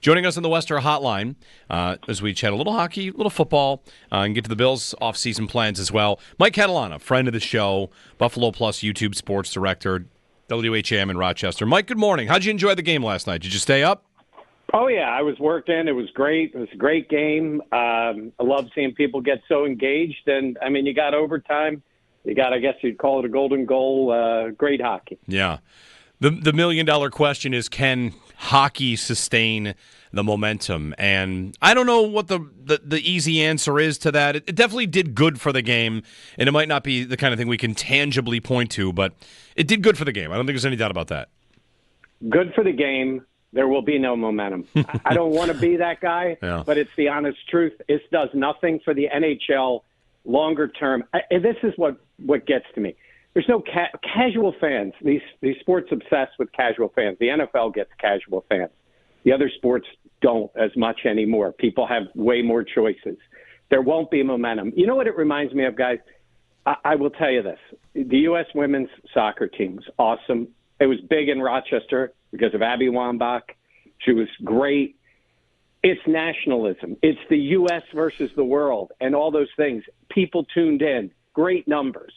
Joining us on the Western Hotline as we chat a little hockey, a little football, and get to the Bills' off-season plans as well. Mike Catalana, friend of the show, Buffalo Plus YouTube sports director, WHAM in Rochester. Mike, good morning. How'd you enjoy the game last night? Did you stay up? Oh, yeah, I was working. It was great. It was a great game. I love seeing people get so engaged. And, I mean, you got overtime. You got, I guess you'd call it a golden goal. Great hockey. Yeah. The million-dollar question is, can hockey sustain the momentum? And I don't know what the easy answer is to that. It definitely did good for the game, and it might not be the kind of thing we can tangibly point to, but it did good for the game. I don't think there's any doubt about that. Good for the game. There will be no momentum. I don't want to be that guy, but it's the honest truth. This does nothing for the NHL longer term. And this is what gets to me. There's no casual fans. These sports obsessed with casual fans. The NFL gets casual fans. The other sports don't as much anymore. People have way more choices. There won't be momentum. You know what it reminds me of, guys? I will tell you this. The U.S. women's soccer team is awesome. It was big in Rochester because of Abby Wambach. She was great. It's nationalism. It's the U.S. versus the world and all those things. People tuned in. Great numbers.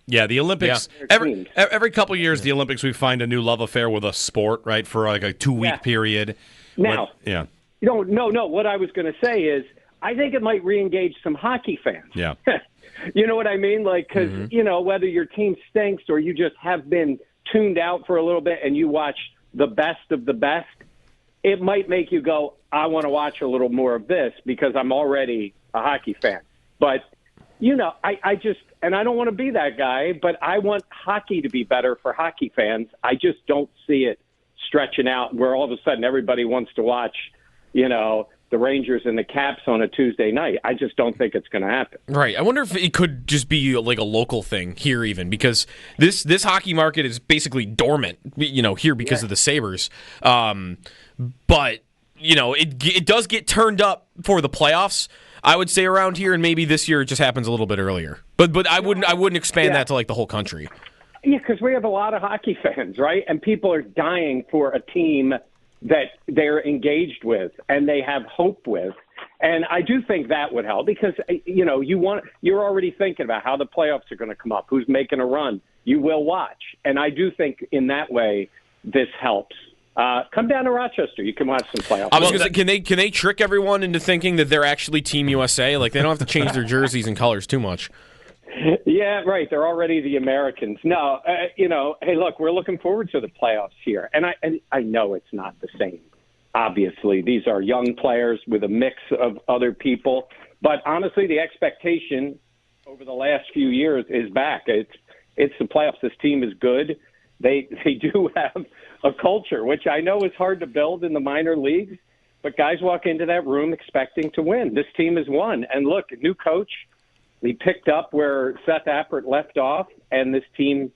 Yeah, the Olympics, every couple of years, the Olympics, we find a new love affair with a sport, right, for like a 2-week period. Now, no, what I was going to say is I think it might reengage some hockey fans. Yeah. You know what I mean? Like, because, whether your team stinks or you just have been tuned out for a little bit and you watch the best of the best, it might make you go, I want to watch a little more of this because I'm already a hockey fan. But, I just, and I don't want to be that guy, but I want hockey to be better for hockey fans. I just don't see it stretching out where all of a sudden everybody wants to watch, the Rangers and the Caps on a Tuesday night. I just don't think it's going to happen. Right. I wonder if it could just be like a local thing here even, because this hockey market is basically dormant, here because of the Sabres. But, it does get turned up for the playoffs, I would say, around here, and maybe this year it just happens a little bit earlier. But I wouldn't expand that to like the whole country. Yeah, because we have a lot of hockey fans, right? And people are dying for a team that they're engaged with and they have hope with. And I do think that would help because, you're already thinking about how the playoffs are going to come up, who's making a run. You will watch. And I do think in that way this helps. Come down to Rochester. You can watch some playoffs. I was going to say, can they trick everyone into thinking that they're actually Team USA? Like, they don't have to change their jerseys and colors too much. Yeah, right. They're already the Americans. No, hey, look, we're looking forward to the playoffs here. And I know it's not the same. Obviously, these are young players with a mix of other people. But honestly, the expectation over the last few years is back. It's the playoffs. This team is good. They do have a culture, which I know is hard to build in the minor leagues. But guys walk into that room expecting to win. This team has won. And look, new coach. He picked up where Seth Appert left off, and this team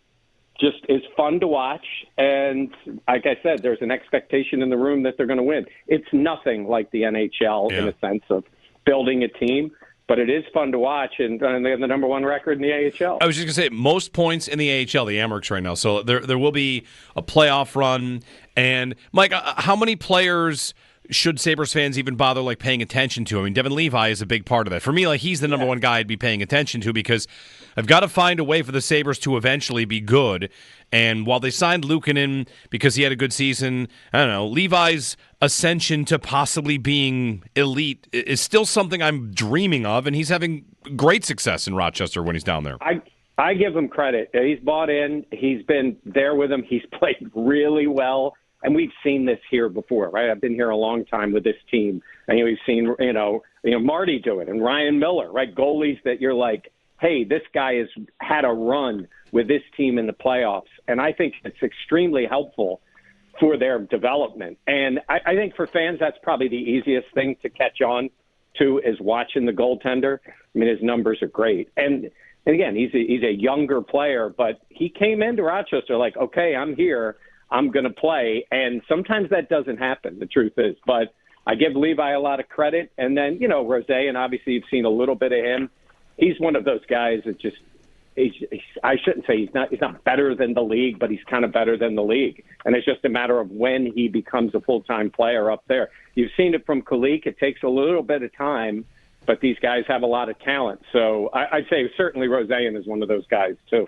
just is fun to watch. And like I said, there's an expectation in the room that they're going to win. It's nothing like the NHL in a sense of building a team, but it is fun to watch, and they have the number one record in the AHL. I was just going to say, most points in the AHL, the Amherst right now. So there will be a playoff run. And, Mike, how many players should Sabres fans even bother paying attention to? I mean, Devon Levi is a big part of that. For me, he's the number one guy I'd be paying attention to because I've got to find a way for the Sabres to eventually be good. And while they signed Luukkonen because he had a good season, I don't know, Levi's ascension to possibly being elite is still something I'm dreaming of, and he's having great success in Rochester when he's down there. I give him credit. He's bought in. He's been there with him. He's played really well. And we've seen this here before, right? I've been here a long time with this team. And we've seen, Marty do it and Ryan Miller, right? Goalies that you're like, hey, this guy has had a run with this team in the playoffs. And I think it's extremely helpful for their development. And I think for fans, that's probably the easiest thing to catch on to is watching the goaltender. I mean, his numbers are great. And again, he's a younger player, but he came into Rochester like, okay, I'm here. I'm going to play. And sometimes that doesn't happen, the truth is. But I give Levi a lot of credit. And then, Rosé, and obviously you've seen a little bit of him. He's one of those guys that just I shouldn't say he's not better than the league, but he's kind of better than the league. And it's just a matter of when he becomes a full-time player up there. You've seen it from Kulich. It takes a little bit of time, but these guys have a lot of talent. So I'd say certainly Roseanne is one of those guys too.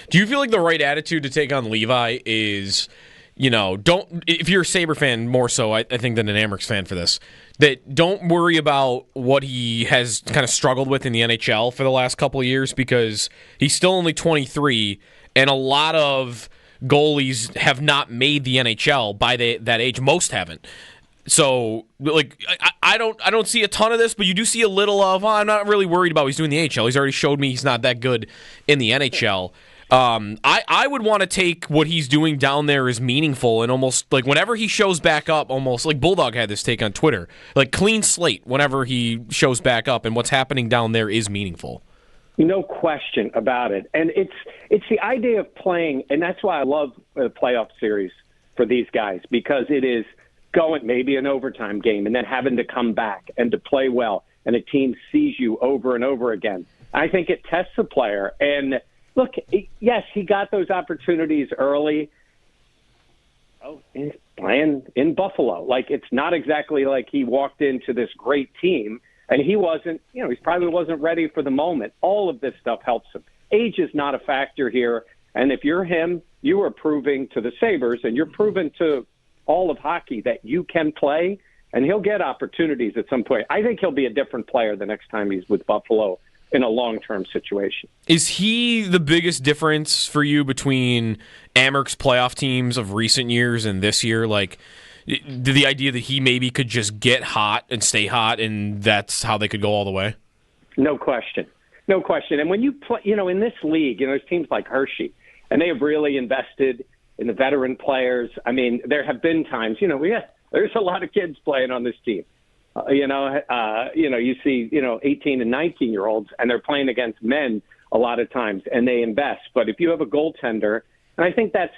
Do you feel like the right attitude to take on Levi is, if you're a Sabre fan more so, I think, than an Amherst fan for this, that don't worry about what he has kind of struggled with in the NHL for the last couple of years, because he's still only 23, and a lot of goalies have not made the NHL by that age. Most haven't. So, I don't see a ton of this, but you do see a little of, I'm not really worried about what he's doing in the AHL. He's already showed me he's not that good in the NHL. I would want to take what he's doing down there as meaningful, and almost like whenever he shows back up, almost like Bulldog had this take on Twitter, like clean slate whenever he shows back up, and what's happening down there is meaningful. No question about it. And it's the idea of playing, and that's why I love the playoff series for these guys, because it is going maybe an overtime game and then having to come back and to play well, and a team sees you over and over again. I think it tests a player. And look, yes, he got those opportunities early. He's playing in Buffalo. Like, it's not exactly like he walked into this great team and he wasn't, he probably wasn't ready for the moment. All of this stuff helps him. Age is not a factor here. And if you're him, you are proving to the Sabres, and you're proving to all of hockey that you can play, and he'll get opportunities at some point. I think he'll be a different player the next time he's with Buffalo in a long-term situation. Is he the biggest difference for you between Amherst's playoff teams of recent years and this year? Like, the idea that he maybe could just get hot and stay hot, and that's how they could go all the way? No question. No question. And when you play, in this league, there's teams like Hershey, and they have really invested in the veteran players. I mean, there have been times, there's a lot of kids playing on this team. You see, 18 and 19-year-olds, and they're playing against men a lot of times, and they invest. But if you have a goaltender, and I think that's,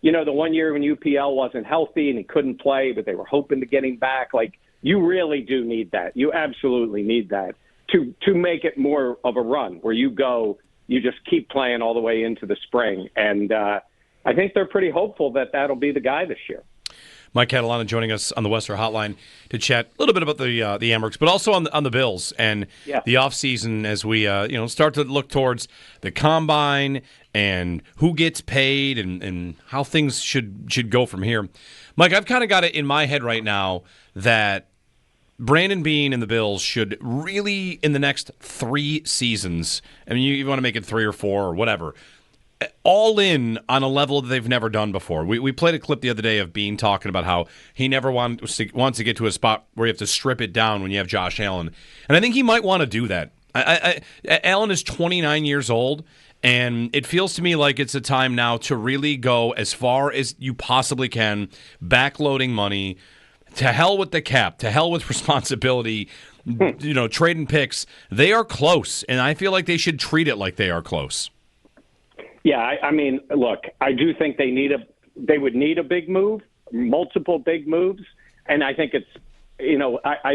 the one year when UPL wasn't healthy and he couldn't play, but they were hoping to get him back, like, you really do need that. You absolutely need that to make it more of a run where you just keep playing all the way into the spring. And I think they're pretty hopeful that that'll be the guy this year. Mike Catalana joining us on the Western Hotline to chat a little bit about the Amherst, but also on the Bills and the offseason as we start to look towards the combine and who gets paid and how things should go from here. Mike, I've kind of got it in my head right now that Brandon Beane and the Bills should really, in the next 3 seasons, I mean, you want to make it 3 or 4 or whatever, all in on a level that they've never done before. We played a clip the other day of Beane talking about how he never wants to get to a spot where you have to strip it down when you have Josh Allen. And I think he might want to do that. Allen is 29 years old, and it feels to me like it's a time now to really go as far as you possibly can, backloading money, to hell with the cap, to hell with responsibility, trading picks. They are close, and I feel like they should treat it like they are close. Yeah, I mean, look, I do think they would need a big move, multiple big moves, and I think I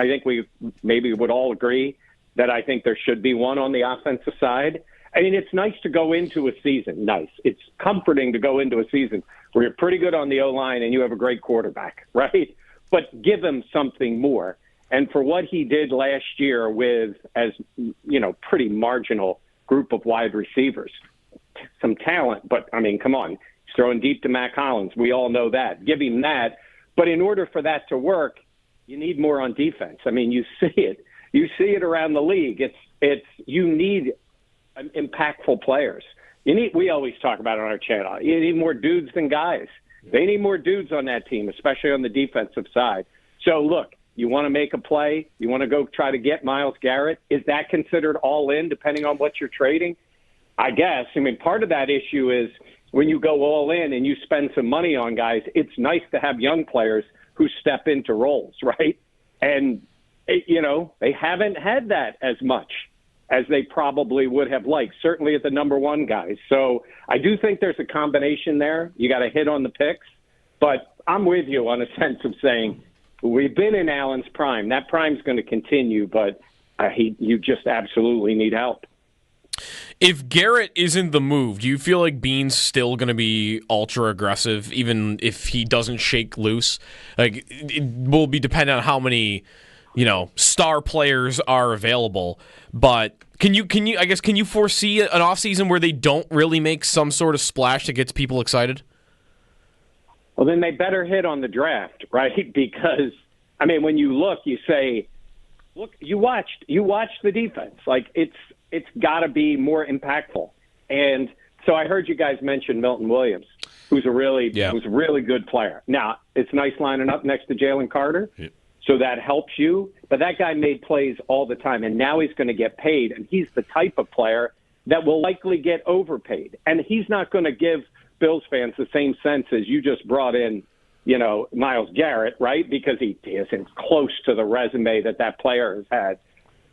think we maybe would all agree that I think there should be one on the offensive side. I mean, it's nice to go into a season. Nice. It's comforting to go into a season where you're pretty good on the O-line and you have a great quarterback, right? But give him something more. And for what he did last year with, as pretty marginal group of wide receivers, some talent, but I mean, come on, he's throwing deep to Mac Hollins. We all know that. Give him that. But in order for that to work, you need more on defense. I mean, you see it. You see it around the league. You need impactful players. We always talk about it on our channel. You need more dudes than guys. They need more dudes on that team, especially on the defensive side. So look, you want to make a play. You want to go try to get Myles Garrett. Is that considered all in, depending on what you're trading? I guess. I mean, part of that issue is when you go all in and you spend some money on guys, it's nice to have young players who step into roles, right? And, they haven't had that as much as they probably would have liked, certainly at the number one guys. So I do think there's a combination there. You got to hit on the picks. But I'm with you on a sense of saying we've been in Allen's prime. That prime's going to continue, but you just absolutely need help. If Garrett isn't the move, do you feel like Bean's still going to be ultra aggressive, even if he doesn't shake loose? Like, it will be dependent on how many, star players are available. But can you foresee an offseason where they don't really make some sort of splash that gets people excited? Well, then they better hit on the draft, right? Because when you look, you say, look, you watched the defense. Like it's got to be more impactful. And so I heard you guys mention Milton Williams, who's a really good player. Now, it's nice lining up next to Jalen Carter, so that helps you. But that guy made plays all the time, and now he's going to get paid. And he's the type of player that will likely get overpaid. And he's not going to give Bills fans the same sense as you just brought in, Myles Garrett, right? Because he isn't close to the resume that player has had.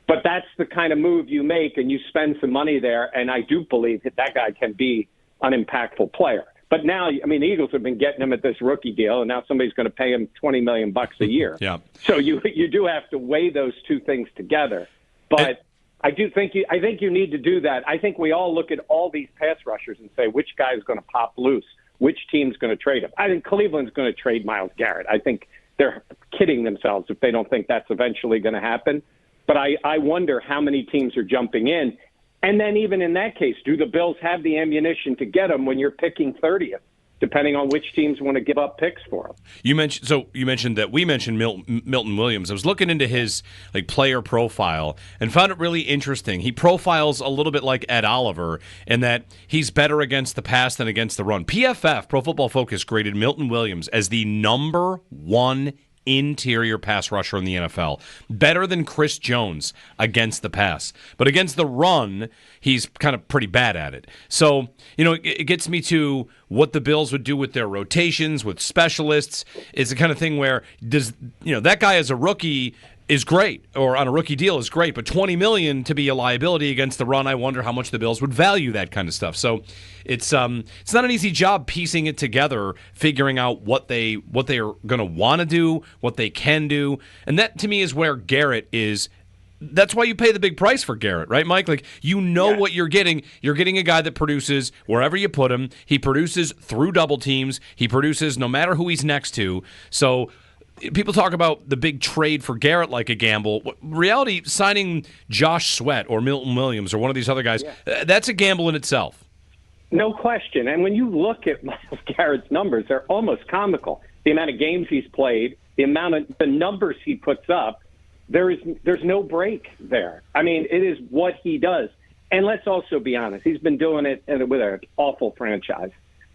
But that's the kind of move you make, and you spend some money there, and I do believe that guy can be an impactful player. But now, the Eagles have been getting him at this rookie deal, and now somebody's going to pay him $20 million a year. Yeah. So you do have to weigh those two things together. But I think you need to do that. I think we all look at all these pass rushers and say, which guy is going to pop loose? Which team's going to trade him? I think Cleveland's going to trade Myles Garrett. I think they're kidding themselves if they don't think that's eventually going to happen. But I wonder how many teams are jumping in. And then even in that case, do the Bills have the ammunition to get him when you're picking 30th, depending on which teams want to give up picks for him? You mentioned that we mentioned Milton Williams. I was looking into his player profile and found it really interesting. He profiles a little bit like Ed Oliver in that he's better against the pass than against the run. PFF, Pro Football Focus, graded Milton Williams as the number one interior pass rusher in the NFL. Better than Chris Jones against the pass. But against the run, he's kind of pretty bad at it. So, it gets me to what the Bills would do with their rotations, with specialists. It's the kind of thing where that guy as a rookie is great, or on a rookie deal is great, but $20 million to be a liability against the run, I wonder how much the Bills would value that kind of stuff. So it's not an easy job piecing it together, figuring out what they are going to want to do, what they can do, and that to me is where Garrett is. That's why you pay the big price for Garrett, right, Mike? What you're getting. You're getting a guy that produces wherever you put him. He produces through double teams. He produces no matter who he's next to. So people talk about the big trade for Garrett like a gamble. Reality, signing Josh Sweat or Milton Williams or one of these other guys, that's a gamble in itself. No question. And when you look at Myles Garrett's numbers, they're almost comical. The amount of games he's played, the numbers he puts up, there's no break there. It is what he does. And let's also be honest, he's been doing it with an awful franchise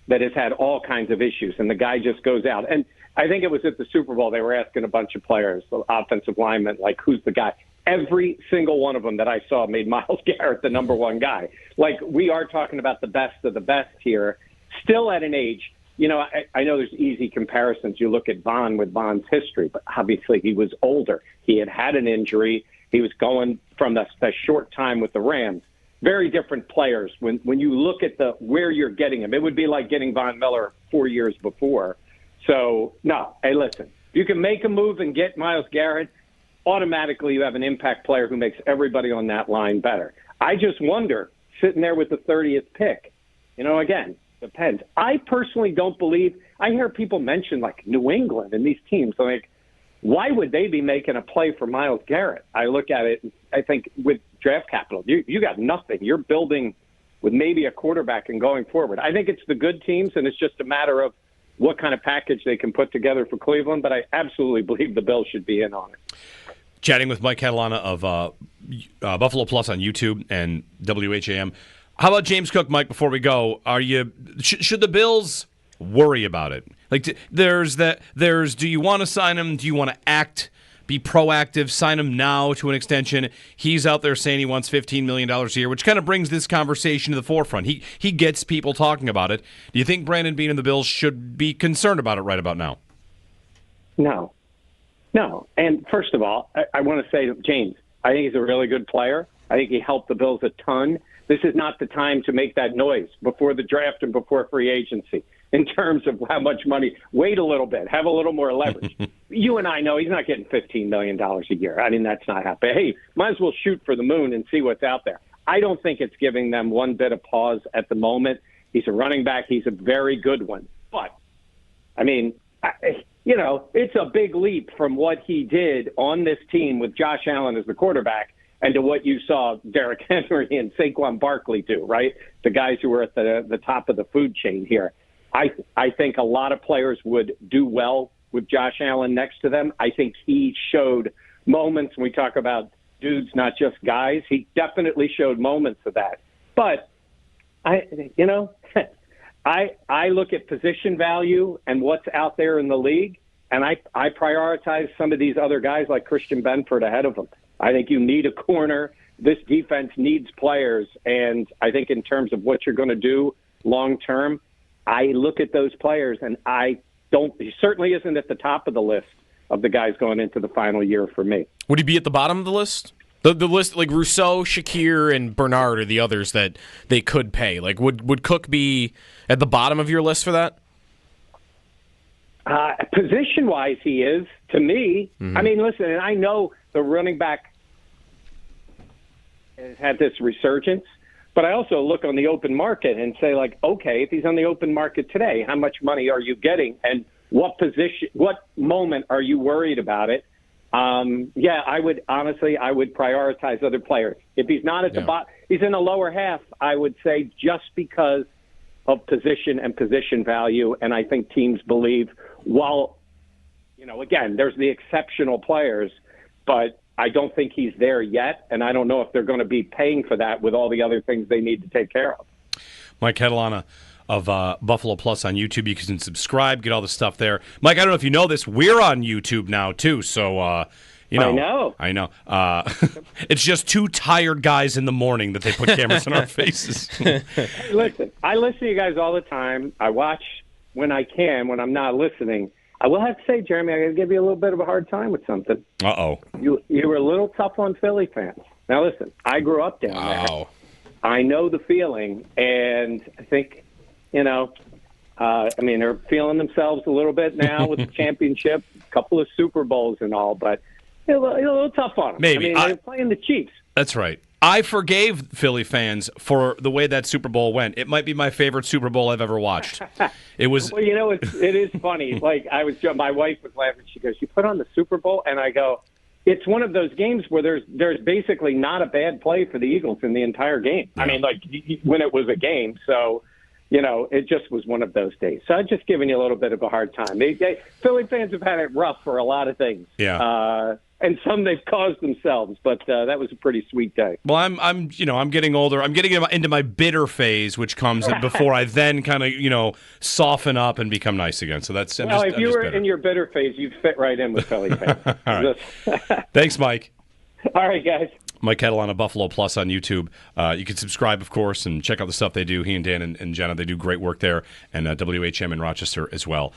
that has had all kinds of issues, and the guy just goes out. And I think it was at the Super Bowl, they were asking a bunch of players, the offensive linemen, who's the guy? Every single one of them that I saw made Myles Garrett the number one guy. We are talking about the best of the best here, still at an age. I know there's easy comparisons. You look at Vaughn with Vaughn's history, but obviously he was older. He had an injury. He was going from the short time with the Rams. Very different players. When you look at where you're getting him, it would be like getting Von Miller 4 years before. So, no. Hey, listen, you can make a move and get Myles Garrett, automatically you have an impact player who makes everybody on that line better. I just wonder, sitting there with the 30th pick, again, depends. I personally don't believe – I hear people mention, New England and these teams. Why would they be making a play for Myles Garrett? I look at it, I think, with draft capital. You got nothing. You're building with maybe a quarterback and going forward. I think it's the good teams, and it's just a matter of what kind of package they can put together for Cleveland, but I absolutely believe the Bills should be in on it. Chatting with Mike Catalana of Buffalo Plus on YouTube and WHAM. How about James Cook, Mike, before we go? Should the Bills worry about it? There's do you want to sign him? Do you want to be proactive, sign him now to an extension? He's out there saying he wants $15 million a year, which kind of brings this conversation to the forefront. He gets people talking about it. Do you think Brandon Beane and the Bills should be concerned about it right about now? No. And first of all, I want to say to James, I think he's a really good player. I think he helped the Bills a ton. This is not the time to make that noise before the draft and before free agency in terms of how much money. Wait a little bit. Have a little more leverage. You and I know he's not getting $15 million a year. That's not happening. Hey, might as well shoot for the moon and see what's out there. I don't think it's giving them one bit of pause at the moment. He's a running back. He's a very good one. But, I mean, it's a big leap from what he did on this team with Josh Allen as the quarterback and to what you saw Derrick Henry and Saquon Barkley do, right? The guys who were at the top of the food chain here. I think a lot of players would do well with Josh Allen next to them. I think he showed moments when we talk about dudes, not just guys. He definitely showed moments of that. But I look at position value and what's out there in the league, and I prioritize some of these other guys like Christian Benford ahead of them. I think you need a corner. This defense needs players, and I think in terms of what you're going to do long term, I look at those players, and he certainly isn't at the top of the list of the guys going into the final year for me. Would he be at the bottom of the list? The list, like Rousseau, Shakir, and Bernard are the others that they could pay. Like, would Cook be at the bottom of your list for that? Position-wise, he is, to me. Mm-hmm. I mean, listen, and I know the running back has had this resurgence, but I also look on the open market and say, like, okay, if he's on the open market today, how much money are you getting, and what moment are you worried about it? I would prioritize other players. If he's not at the bottom, he's in the lower half, I would say just because of position and position value. And I think teams believe, again, there's the exceptional players, but I don't think he's there yet. And I don't know if they're going to be paying for that with all the other things they need to take care of. Mike Catalana of Buffalo Plus on YouTube. You can subscribe, get all the stuff there. Mike, I don't know if you know this, we're on YouTube now too. So, I know. It's just two tired guys in the morning that they put cameras in our faces. Hey, listen, I listen to you guys all the time. I watch when I can, when I'm not listening. I will have to say, Jeremy, I got to give you a little bit of a hard time with something. Uh-oh. You were a little tough on Philly fans. Now, listen, I grew up down there. I know the feeling, and I think, they're feeling themselves a little bit now with the championship, a couple of Super Bowls and all, but a little tough on them. Maybe. They're playing the Chiefs. That's right. I forgave Philly fans for the way that Super Bowl went. It might be my favorite Super Bowl I've ever watched. It was. Well, it is funny. Like my wife was laughing. She goes, "You put on the Super Bowl," and I go, "It's one of those games where there's basically not a bad play for the Eagles in the entire game. Yeah. I mean, like when it was a game, so." It just was one of those days. So I'm just giving you a little bit of a hard time. Philly fans have had it rough for a lot of things. Yeah. And some they've caused themselves, but that was a pretty sweet day. Well, I'm getting older. I'm getting into my bitter phase, which comes before I then kind of, soften up and become nice again. So that's if you were in your bitter phase, you'd fit right in with Philly fans. All right. Thanks, Mike. All right, guys. Mike Catalana, Buffalo Plus on YouTube. You can subscribe, of course, and check out the stuff they do. He and Dan and Jenna, they do great work there, and WHM in Rochester as well.